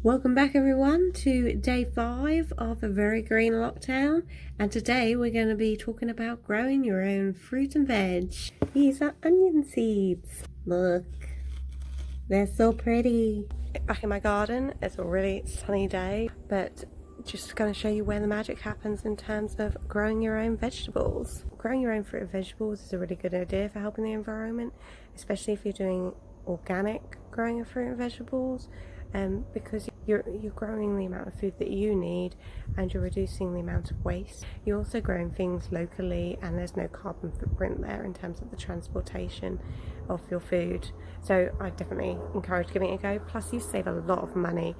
Welcome back everyone to day 5 of a very green lockdown, and today we're going to be talking about growing your own fruit and veg. These are onion seeds. Look, they're so pretty. Back in my garden, it's a really sunny day, but just going to show you where the magic happens in terms of growing your own vegetables. Growing your own fruit and vegetables is a really good idea for helping the environment, especially if you're doing organic growing of fruit and vegetables, because you're growing the amount of food that you need and you're reducing the amount of waste. You're also growing things locally and there's no carbon footprint there in terms of the transportation of your food. So I definitely encourage giving it a go. Plus you save a lot of money.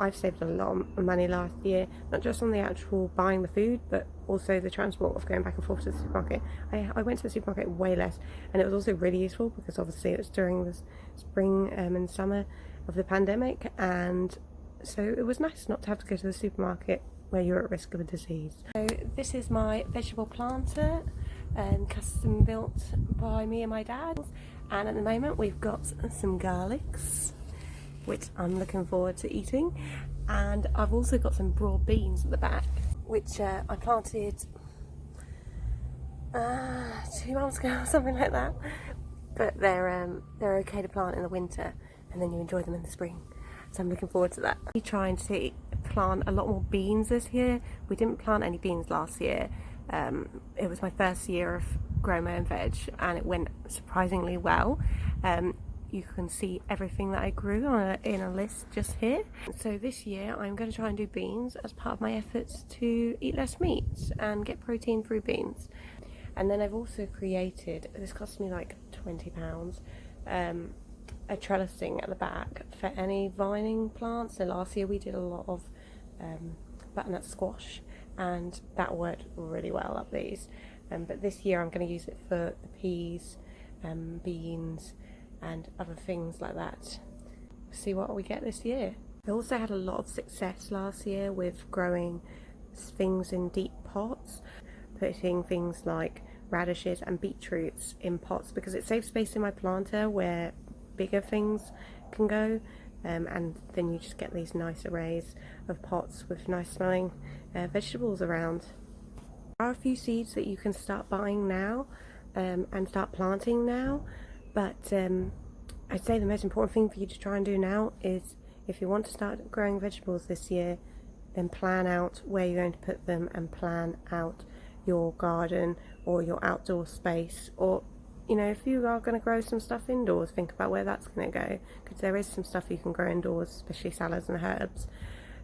I've saved a lot of money last year, not just on the actual buying the food, but also the transport of going back and forth to the supermarket. I went to the supermarket way less, and it was also really useful because obviously it was during the spring and summer of the pandemic, and so it was nice not to have to go to the supermarket where you're at risk of a disease. So this is my vegetable planter, custom built by me and my dad, and at the moment we've got some garlics which I'm looking forward to eating, and I've also got some broad beans at the back which I planted 2 months ago or something like that, but they're okay to plant in the winter and then you enjoy them in the spring, so I'm looking forward to that. We're trying to plant a lot more beans this year. We didn't plant any beans last year. It was my first year of growing my own veg and it went surprisingly well. You can see everything that I grew in a list just here. So this year I'm going to try and do beans as part of my efforts to eat less meat and get protein through beans. And then I've also created, this cost me like £20, a trellising at the back for any vining plants. So last year we did a lot of butternut squash and that worked really well up these. But this year I'm going to use it for the peas, beans and other things like that. See what we get this year. I also had a lot of success last year with growing things in deep pots, putting things like radishes and beetroots in pots because it saves space in my planter where bigger things can go, and then you just get these nice arrays of pots with nice smelling vegetables around. There are a few seeds that you can start buying now and start planting now, but I'd say the most important thing for you to try and do now is, if you want to start growing vegetables this year, then plan out where you're going to put them and plan out your garden or your outdoor space, or if you are going to grow some stuff indoors, think about where that's going to go, because there is some stuff you can grow indoors, especially salads and herbs.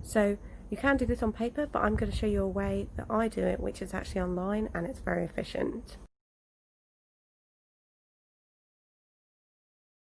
So you can do this on paper, but I'm going to show you a way that I do it, which is actually online and it's very efficient.